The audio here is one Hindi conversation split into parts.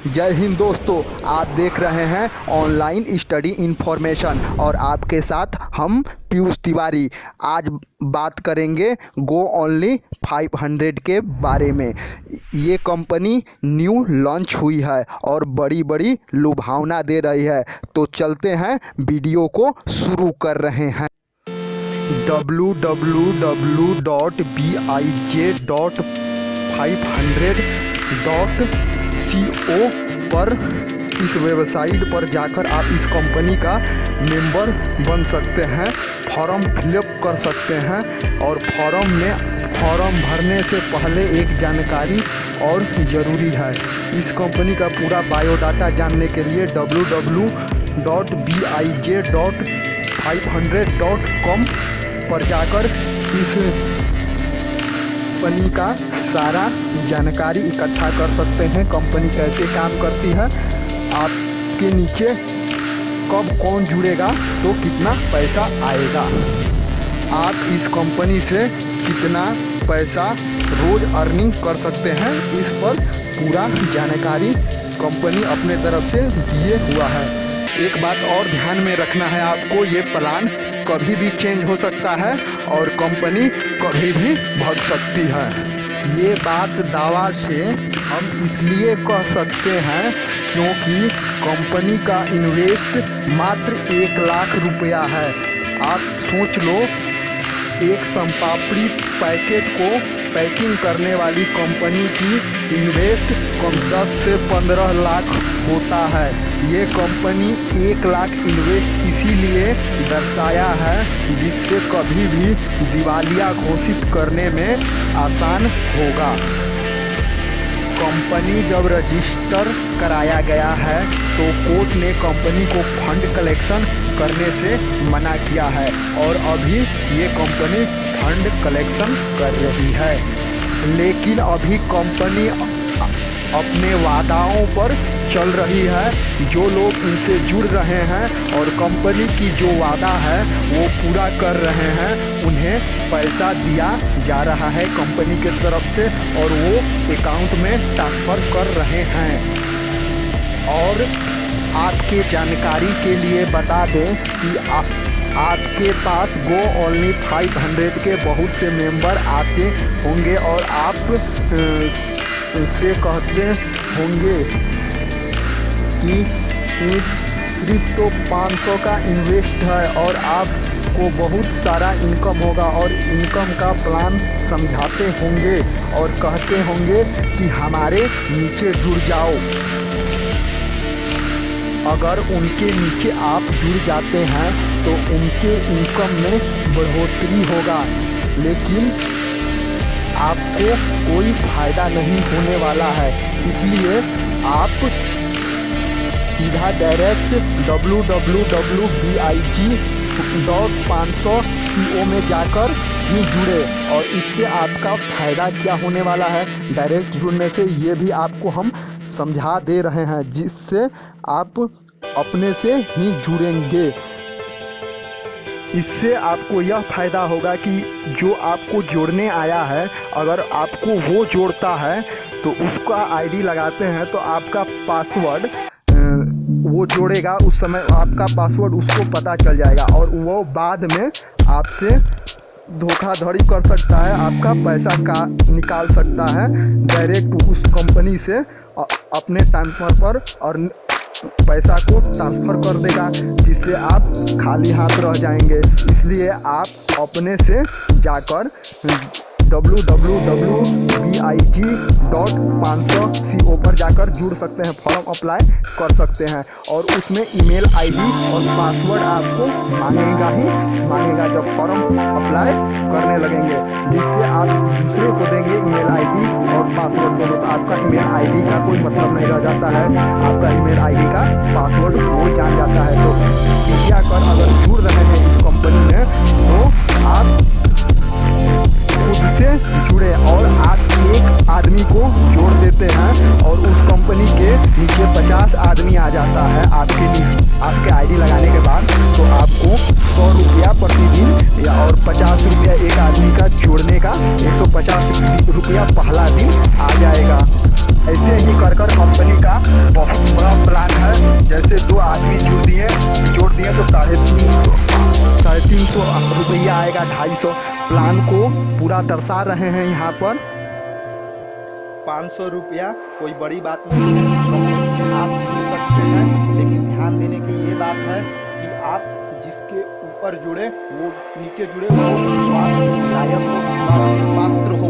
जय हिंद दोस्तों, आप देख रहे हैं ऑनलाइन स्टडी इन्फॉर्मेशन और आपके साथ हम पीयूष तिवारी। आज बात करेंगे गो ओनली 500 के बारे में। ये कंपनी न्यू लॉन्च हुई है और बड़ी बड़ी लुभावना दे रही है। तो चलते हैं, वीडियो को शुरू कर रहे हैं। www.bij.500.co पर इस वेबसाइट पर जाकर आप इस कंपनी का मेंबर बन सकते हैं, फॉर्म फिलअप कर सकते हैं। और फॉर्म भरने से पहले एक जानकारी और ज़रूरी है। इस कंपनी का पूरा बायोडाटा जानने के लिए www.bij.500.com पर जाकर इस कंपनी का सारा जानकारी इकट्ठा कर सकते हैं। कंपनी कैसे काम करती है, आपके नीचे कब कौन जुड़ेगा तो कितना पैसा आएगा, आप इस कंपनी से कितना पैसा रोज़ अर्निंग कर सकते हैं, इस पर पूरा जानकारी कंपनी अपने तरफ से दिए हुआ है। एक बात और ध्यान में रखना है आपको, ये प्लान कभी भी चेंज हो सकता है और कंपनी कभी भी भाग सकती है। ये बात दावा से हम इसलिए कह सकते हैं क्योंकि कंपनी का इन्वेस्ट मात्र 1 लाख रुपया है। आप सोच लो, एक संपापड़ी पैकेट को पैकिंग करने वाली कंपनी की इन्वेस्ट कम 10 से 15 लाख होता है। ये कंपनी 1 लाख इन्वेस्ट इसीलिए दर्शाया है जिससे कभी भी दिवालिया घोषित करने में आसान होगा। कंपनी जब रजिस्टर कराया गया है तो कोर्ट ने कंपनी को फंड कलेक्शन करने से मना किया है और अभी ये कंपनी फंड कलेक्शन कर रही है। लेकिन अभी कंपनी अपने वादाओं पर चल रही है। जो लोग इनसे जुड़ रहे हैं और कंपनी की जो वादा है वो पूरा कर रहे हैं, उन्हें पैसा दिया जा रहा है कंपनी की तरफ से और वो अकाउंट में ट्रांसफ़र कर रहे हैं। और आपके जानकारी के लिए बता दें कि आपके पास गो ओनली 500 के बहुत से मेंबर आते होंगे और आप से कहते होंगे कि सिर्फ तो 500 का इन्वेस्ट है और आपको बहुत सारा इनकम होगा और इनकम का प्लान समझाते होंगे और कहते होंगे कि हमारे नीचे जुड़ जाओ। अगर उनके नीचे आप जुड़ जाते हैं तो उनके इनकम में बढ़ोतरी होगा, लेकिन आपको कोई फ़ायदा नहीं होने वाला है। इसलिए आप सीधा डायरेक्ट www.bij.500.co में जाकर ही जुड़े। और इससे आपका फ़ायदा क्या होने वाला है, डायरेक्ट जुड़ने से ये भी आपको हम समझा दे रहे हैं, जिससे आप अपने से ही जुड़ेंगे। इससे आपको यह फ़ायदा होगा कि जो आपको जोड़ने आया है, अगर आपको वो जोड़ता है तो उसका आईडी लगाते हैं तो आपका पासवर्ड वो जोड़ेगा, उस समय आपका पासवर्ड उसको पता चल जाएगा और वो बाद में आपसे धोखाधड़ी कर सकता है, आपका पैसा का निकाल सकता है डायरेक्ट उस कंपनी से अपने ट्रांसफर पर और पैसा को ट्रांसफ़र कर देगा, जिससे आप खाली हाथ रह जाएंगे। इसलिए आप अपने से जाकर www.bij.500.co पर जाकर जुड़ सकते हैं, फॉर्म अप्लाई कर सकते हैं और उसमें ईमेल आईडी और पासवर्ड आपको मांगेगा जब फॉर्म अप्लाई करने लगेंगे, जिससे आप दूसरे को देंगे ईमेल आईडी और पासवर्ड दोनों। तो आपका ईमेल आईडी का कोई मतलब नहीं रह जाता है, आपका ईमेल आईडी का पासवर्ड वो जान जाता है। तो कृपया कर अगर जुड़ रहे हैं इस कंपनी में तो आप खुद से जुड़े और आप एक आदमी को जोड़ देते हैं और उस कंपनी के नीचे 50 आदमी आ जाता है आपके नीचे आपके आईडी लगाने के बाद। तो आपको 100 रुपया प्रतिदिन या और 50 रुपया एक आदमी का जोड़ने का 150 रुपया पहला दिन आ जाएगा। ऐसे ही कर कंपनी का रुपया आएगा 250। प्लान को पूरा दर्शा रहे हैं यहाँ पर। 500 रुपया कोई बड़ी बात नहीं है, आप जुड़ सकते हैं। लेकिन ध्यान देने की ये बात है कि आप जिसके ऊपर जुड़े वो नीचे जुड़े वो विश्वास लायक हो, विश्वास पात्र हो।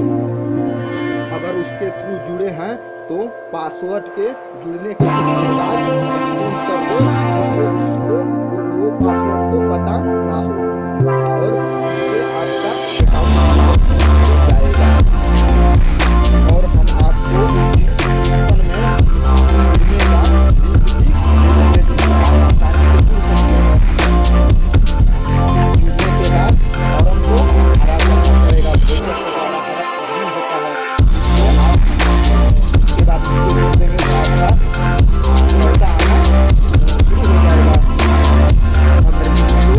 अगर उसके थ्रू जुड़े हैं तो पासवर्ड के जुड़ने के बाद एक्सचेंज कर दो, जिससे उसको वो पासवर्ड को पता ना हो और इससे आपका अकाउंट जाएगा। और हम आपको डिस्क्रिप्शन में जुड़ने का लिंक भी दे देंगे, आप आसानी से जुड़ सकते हैं। जुड़ने के बाद फॉर्म को भरा करना पड़ेगा, प्रोसेस वगैरह नहीं होता है, जिससे आप उसके बाद नीचे भेज देंगे तो आपका पैसा आना शुरू हो जाएगा। अगर वीडियो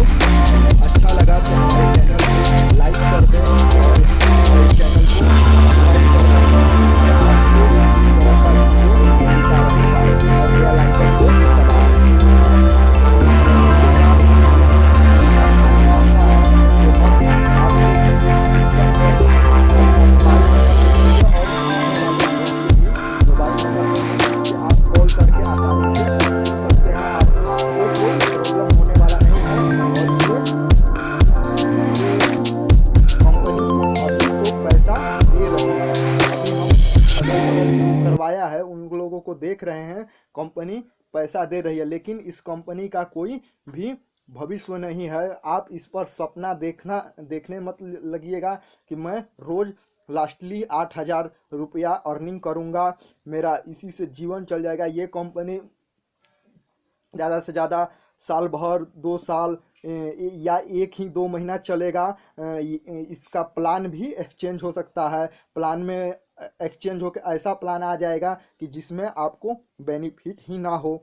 अच्छा लगा तो हमारे चैनल को लाइक कर दें और हमारे चैनल को सब्सक्राइब कर दें। आपको इस तरह का वीडियो मिलता रहेगा और बेल आइकन को दबाएं। आप कॉल करके आसानी से पूछ सकते हैं, आपको कोई प्रॉब्लम होने वाला नहीं है। और ये कंपनी अभी तो पैसा दे रही है, अभी हम अगर करवाया है उन लोगों को देख रहे हैं, कंपनी पैसा दे रही है। लेकिन इस कंपनी का कोई भी भविष्य नहीं है। आप इस पर सपना देखने मत लगिएगा कि मैं रोज़ लास्टली 8,000 रुपया अर्निंग करूँगा, मेरा इसी से जीवन चल जाएगा। ये कंपनी ज़्यादा से ज़्यादा साल भर 2 साल या 1 ही 2 महीना चलेगा। इसका प्लान भी एक्सचेंज हो सकता है। प्लान में एक्सचेंज होकर ऐसा प्लान आ जाएगा कि जिसमें आपको बेनिफिट ही ना हो।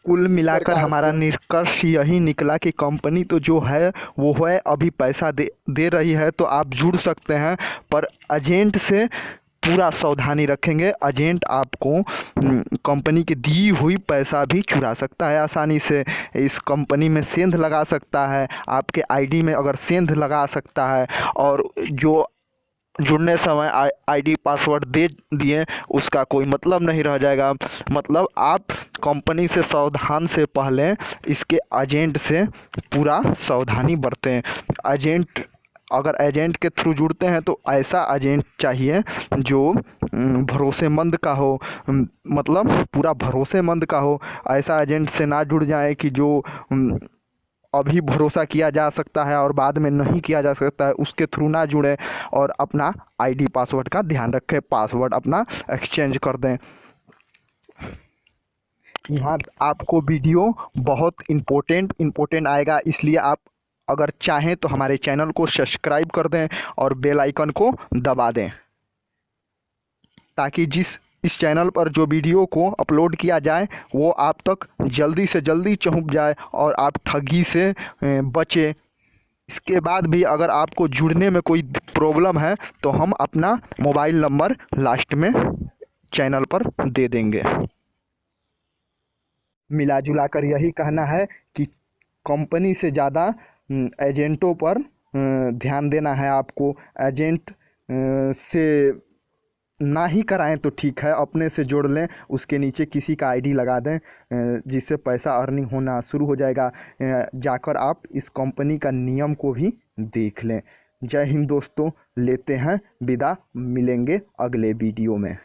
कुल मिलाकर हमारा निष्कर्ष यही निकला कि कंपनी तो जो है वो है, अभी पैसा दे रही है तो आप जुड़ सकते हैं, पर एजेंट से पूरा सावधानी रखेंगे। एजेंट आपको कंपनी की दी हुई पैसा भी चुरा सकता है आसानी से। इस कंपनी में सेंध लगा सकता है, आपके आईडी में अगर सेंध लगा सकता है, और जो जुड़ने समय आईडी पासवर्ड दे दिए उसका कोई मतलब नहीं रह जाएगा। मतलब आप कंपनी से सावधान से पहले इसके एजेंट से पूरा सावधानी बरतें। अगर एजेंट के थ्रू जुड़ते हैं तो ऐसा एजेंट चाहिए जो भरोसेमंद का हो, मतलब पूरा भरोसेमंद का हो। ऐसा एजेंट से ना जुड़ जाए कि जो अभी भरोसा किया जा सकता है और बाद में नहीं किया जा सकता है, उसके थ्रू ना जुड़ें और अपना आईडी पासवर्ड का ध्यान रखें, पासवर्ड अपना एक्सचेंज कर दें। यहाँ आपको वीडियो बहुत इम्पोर्टेंट आएगा, इसलिए आप अगर चाहें तो हमारे चैनल को सब्सक्राइब कर दें और बेल आइकन को दबा दें, ताकि इस चैनल पर जो वीडियो को अपलोड किया जाए वो आप तक जल्दी से जल्दी पहुंच जाए और आप ठगी से बचें। इसके बाद भी अगर आपको जुड़ने में कोई प्रॉब्लम है तो हम अपना मोबाइल नंबर लास्ट में चैनल पर दे देंगे। मिला जुला कर यही कहना है कि कंपनी से ज़्यादा एजेंटों पर ध्यान देना है आपको। एजेंट से ना ही कराएं तो ठीक है, अपने से जोड़ लें, उसके नीचे किसी का आईडी लगा दें, जिससे पैसा अर्निंग होना शुरू हो जाएगा। जाकर आप इस कंपनी का नियम को भी देख लें। जय हिंद दोस्तों, लेते हैं विदा, मिलेंगे अगले वीडियो में।